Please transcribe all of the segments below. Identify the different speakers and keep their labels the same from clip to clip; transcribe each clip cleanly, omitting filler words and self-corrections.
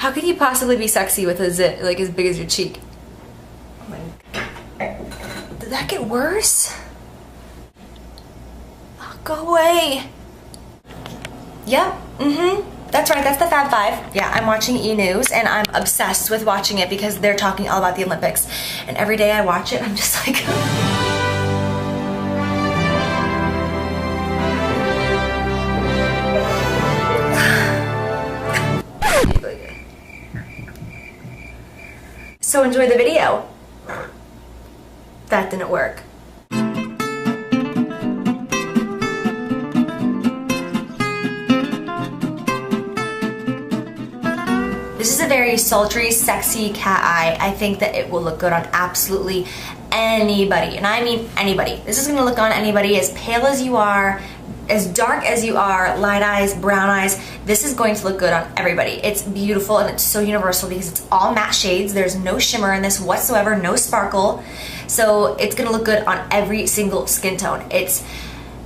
Speaker 1: How could you possibly be sexy with a zit like as big as your cheek? Oh my. Did that get worse? Oh, go away. Yep, that's right, that's the Fab Five. Yeah, I'm watching E! News and I'm obsessed with watching it because they're talking all about the Olympics. And every day I watch it, I'm just like... So enjoy the video. That didn't work. This is a very sultry, sexy cat eye. I think that it will look good on absolutely anybody, and I mean anybody. This is gonna look on anybody as pale as you are, as dark as you are, light eyes, brown eyes. This is going to look good on everybody. It's beautiful and it's so universal because it's all matte shades. There's no shimmer in this whatsoever, no sparkle. So it's gonna look good on every single skin tone. It's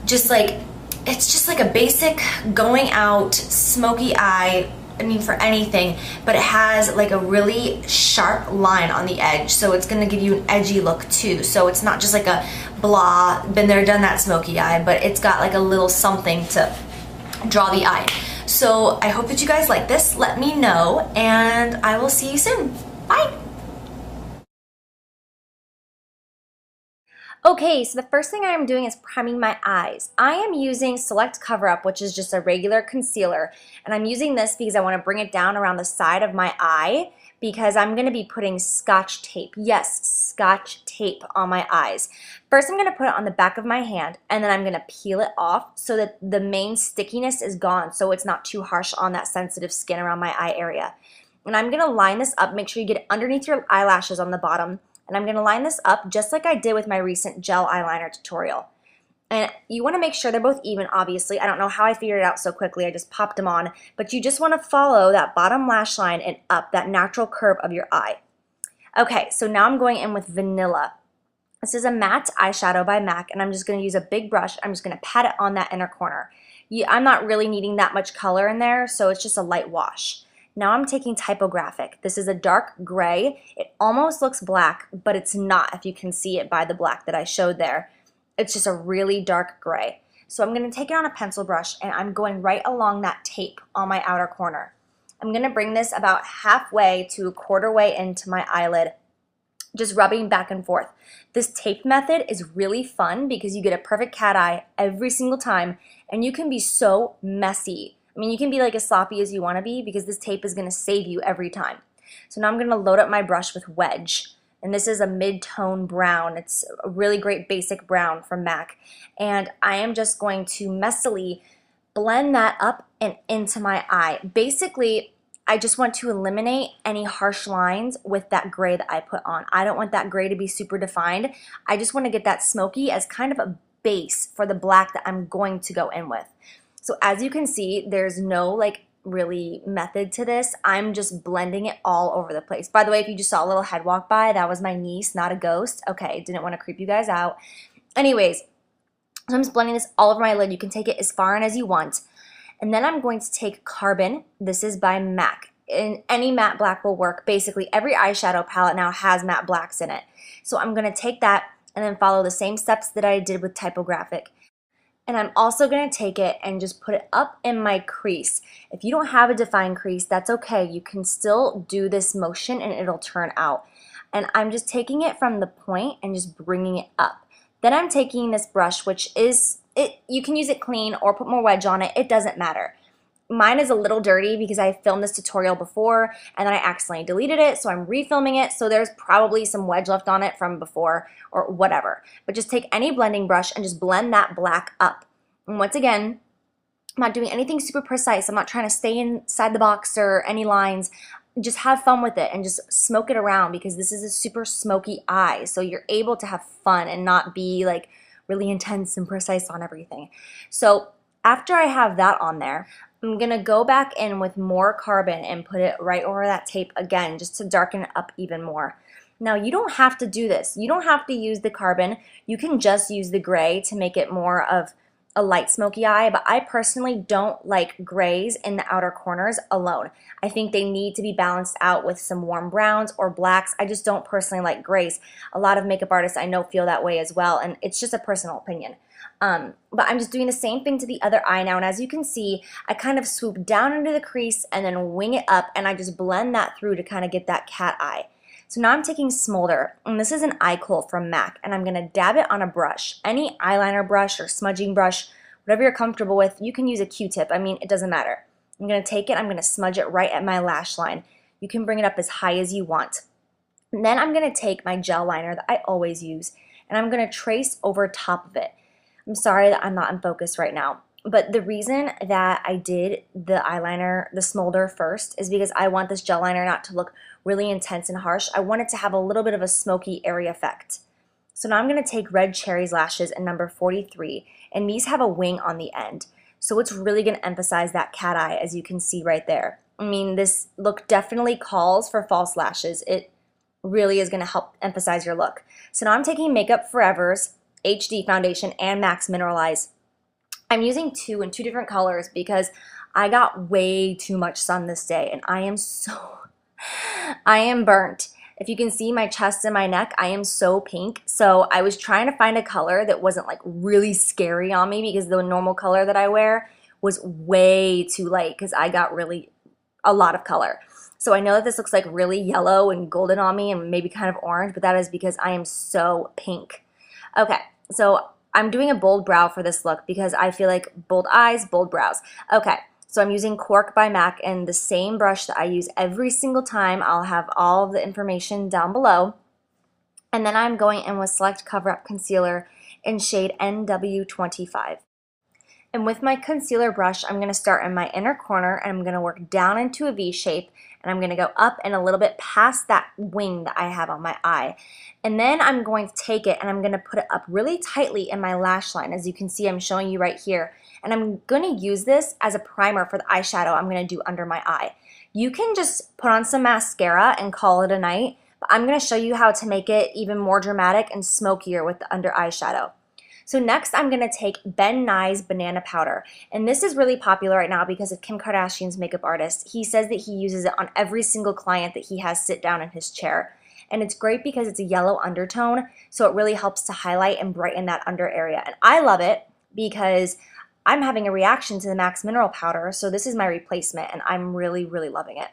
Speaker 1: just like a basic going out smoky eye. I mean, for anything, but it has like a really sharp line on the edge, so it's gonna give you an edgy look too. So it's not just like a blah, been there, done that smoky eye, but it's got like a little something to draw the eye. So I hope that you guys like this. Let me know, and I will see you soon. Bye. Okay, so the first thing I am doing is priming my eyes. I am using Select Cover Up, which is just a regular concealer, and I'm using this because I want to bring it down around the side of my eye because I'm going to be putting Scotch tape. Yes, Scotch tape on my eyes. First, I'm going to put it on the back of my hand, and then I'm going to peel it off so that the main stickiness is gone, so it's not too harsh on that sensitive skin around my eye area. And I'm going to line this up. Make sure you get it underneath your eyelashes on the bottom. And I'm going to line this up just like I did with my recent gel eyeliner tutorial. And you want to make sure they're both even, obviously. I don't know how I figured it out so quickly. I just popped them on. But you just want to follow that bottom lash line and up, that natural curve of your eye. Okay, so now I'm going in with Vanilla. This is a matte eyeshadow by MAC, and I'm just going to use a big brush. I'm just going to pat it on that inner corner. I'm not really needing that much color in there, so it's just a light wash. Now I'm taking Typographic. This is a dark gray. It almost looks black, but it's not, if you can see it by the black that I showed there. It's just a really dark gray. So I'm going to take it on a pencil brush, and I'm going right along that tape on my outer corner. I'm going to bring this about halfway to a quarter way into my eyelid, just rubbing back and forth. This tape method is really fun because you get a perfect cat eye every single time, and you can be so messy. I mean, you can be like as sloppy as you want to be because this tape is going to save you every time. So now I'm going to load up my brush with Wedge. And this is a mid-tone brown. It's a really great basic brown from MAC. And I am just going to messily blend that up and into my eye. Basically, I just want to eliminate any harsh lines with that gray that I put on. I don't want that gray to be super defined. I just want to get that smoky as kind of a base for the black that I'm going to go in with. So as you can see, there's no like really method to this. I'm just blending it all over the place. By the way, if you just saw a little head walk by, that was my niece, not a ghost. Okay, didn't want to creep you guys out. Anyways, so I'm just blending this all over my lid. You can take it as far in as you want. And then I'm going to take Carbon. This is by MAC. And any matte black will work. Basically, every eyeshadow palette now has matte blacks in it. So I'm going to take that and then follow the same steps that I did with Typographic. And I'm also going to take it and just put it up in my crease. If you don't have a defined crease, that's okay. You can still do this motion and it'll turn out. And I'm just taking it from the point and just bringing it up. Then I'm taking this brush, which is, you can use it clean or put more wedge on it. It doesn't matter. Mine is a little dirty because I filmed this tutorial before and then I accidentally deleted it, so I'm refilming it, so there's probably some wedge left on it from before or whatever. But just take any blending brush and just blend that black up. And once again, I'm not doing anything super precise. I'm not trying to stay inside the box or any lines. Just have fun with it and just smoke it around because this is a super smoky eye, so you're able to have fun and not be like really intense and precise on everything. So after I have that on there, I'm going to go back in with more Carbon and put it right over that tape again just to darken it up even more. Now you don't have to do this. You don't have to use the Carbon. You can just use the gray to make it more of a light smoky eye, but I personally don't like grays in the outer corners alone. I think they need to be balanced out with some warm browns or blacks. I just don't personally like grays. A lot of makeup artists I know feel that way as well, and it's just a personal opinion. But I'm just doing the same thing to the other eye now, and as you can see, I kind of swoop down into the crease and then wing it up, and I just blend that through to kind of get that cat eye. So now I'm taking Smolder, and this is an eye kohl from MAC, and I'm going to dab it on a brush. Any eyeliner brush or smudging brush, whatever you're comfortable with, you can use a Q-tip. I mean, it doesn't matter. I'm going to take it, I'm going to smudge it right at my lash line. You can bring it up as high as you want. And then I'm going to take my gel liner that I always use, and I'm going to trace over top of it. I'm sorry that I'm not in focus right now. But the reason that I did the eyeliner, the Smolder first, is because I want this gel liner not to look really intense and harsh. I want it to have a little bit of a smoky area effect. So now I'm going to take Red Cherry's lashes in number 43, and these have a wing on the end. So it's really going to emphasize that cat eye, as you can see right there. I mean, this look definitely calls for false lashes. It really is going to help emphasize your look. So now I'm taking Makeup Forever's HD foundation and Max Mineralize. I'm using two in two different colors because I got way too much sun this day, and I am burnt. If you can see my chest and my neck, I am so pink. So I was trying to find a color that wasn't like really scary on me because the normal color that I wear was way too light because I got really a lot of color. So I know that this looks like really yellow and golden on me and maybe kind of orange, but that is because I am so pink. Okay, so I'm doing a bold brow for this look because I feel like bold eyes, bold brows. Okay, so I'm using Cork by MAC and the same brush that I use every single time. I'll have all of the information down below. And then I'm going in with Select Cover Up Concealer in shade NW25. And with my concealer brush, I'm going to start in my inner corner and I'm going to work down into a V shape, and I'm going to go up and a little bit past that wing that I have on my eye. And then I'm going to take it and I'm going to put it up really tightly in my lash line. As you can see, I'm showing you right here. And I'm going to use this as a primer for the eyeshadow I'm going to do under my eye. You can just put on some mascara and call it a night, but I'm going to show you how to make it even more dramatic and smokier with the under eyeshadow. So next I'm going to take Ben Nye's Banana Powder, and this is really popular right now because of Kim Kardashian's makeup artist. He says that he uses it on every single client that he has sit down in his chair, and it's great because it's a yellow undertone, so it really helps to highlight and brighten that under area. And I love it because I'm having a reaction to the Max Mineral Powder, so this is my replacement, and I'm really, really loving it.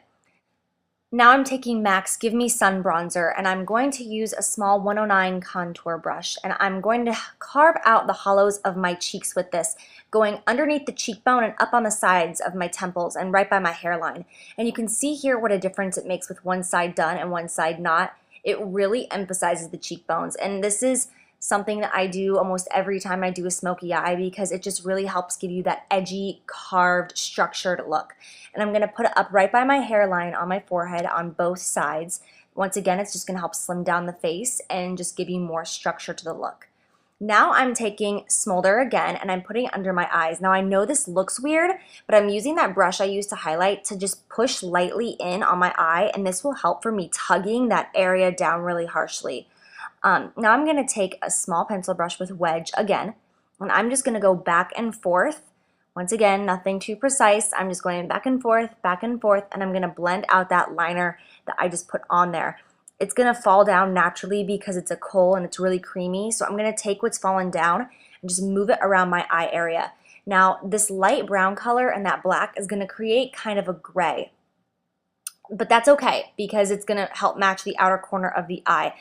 Speaker 1: Now I'm taking MAC's Give Me Sun Bronzer, and I'm going to use a small 109 contour brush, and I'm going to carve out the hollows of my cheeks with this, going underneath the cheekbone and up on the sides of my temples and right by my hairline. And you can see here what a difference it makes with one side done and one side not. It really emphasizes the cheekbones, and this is something that I do almost every time I do a smoky eye because it just really helps give you that edgy, carved, structured look. And I'm going to put it up right by my hairline on my forehead on both sides. Once again, it's just going to help slim down the face and just give you more structure to the look. Now I'm taking Smolder again and I'm putting it under my eyes. Now I know this looks weird, but I'm using that brush I used to highlight to just push lightly in on my eye, and this will help for me tugging that area down really harshly. Now I'm going to take a small pencil brush with Wedge again, and I'm just going to go back and forth. Once again, nothing too precise. I'm just going back and forth, and I'm going to blend out that liner that I just put on there. It's going to fall down naturally because it's a kohl and it's really creamy, so I'm going to take what's fallen down and just move it around my eye area. Now, this light brown color and that black is going to create kind of a gray, but that's okay because it's going to help match the outer corner of the eye.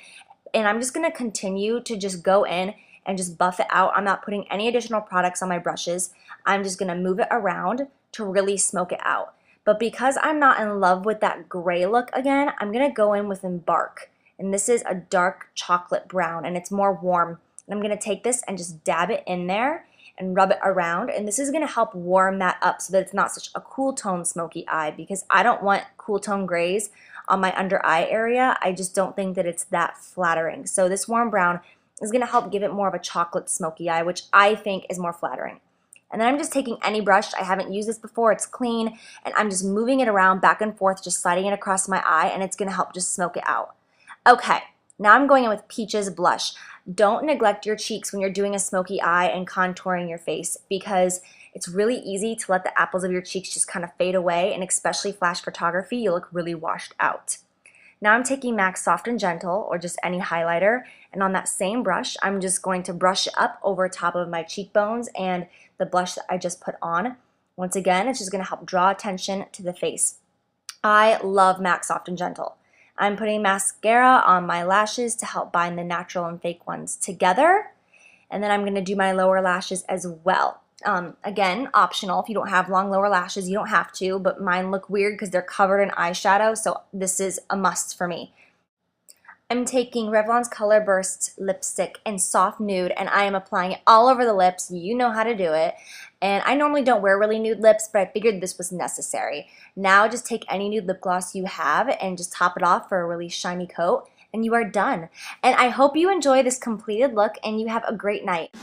Speaker 1: And I'm just going to continue to just go in and just buff it out. I'm not putting any additional products on my brushes. I'm just going to move it around to really smoke it out. But because I'm not in love with that gray look again, I'm going to go in with Embark. And this is a dark chocolate brown, and it's more warm. And I'm going to take this and just dab it in there and rub it around. And this is going to help warm that up so that it's not such a cool tone smoky eye, because I don't want cool tone grays on my under eye area. I just don't think that it's that flattering. So this warm brown is going to help give it more of a chocolate smoky eye, which I think is more flattering. And then I'm just taking any brush. I haven't used this before. It's clean. And I'm just moving it around back and forth, just sliding it across my eye, and it's going to help just smoke it out. Okay, Now I'm going in with Peaches Blush. Don't neglect your cheeks when you're doing a smoky eye and contouring your face because it's really easy to let the apples of your cheeks just kind of fade away, and especially flash photography, you look really washed out. Now I'm taking MAC Soft and Gentle, or just any highlighter, and on that same brush, I'm just going to brush up over top of my cheekbones and the blush that I just put on. Once again, it's just going to help draw attention to the face. I love MAC Soft and Gentle. I'm putting mascara on my lashes to help bind the natural and fake ones together. And then I'm going to do my lower lashes as well. Again, optional. If you don't have long lower lashes, you don't have to, but mine look weird because they're covered in eyeshadow, so this is a must for me. I'm taking Revlon's Color Burst lipstick in Soft Nude, and I am applying it all over the lips. You know how to do it. And I normally don't wear really nude lips, but I figured this was necessary. Now just take any nude lip gloss you have and just top it off for a really shiny coat, and you are done. And I hope you enjoy this completed look and you have a great night.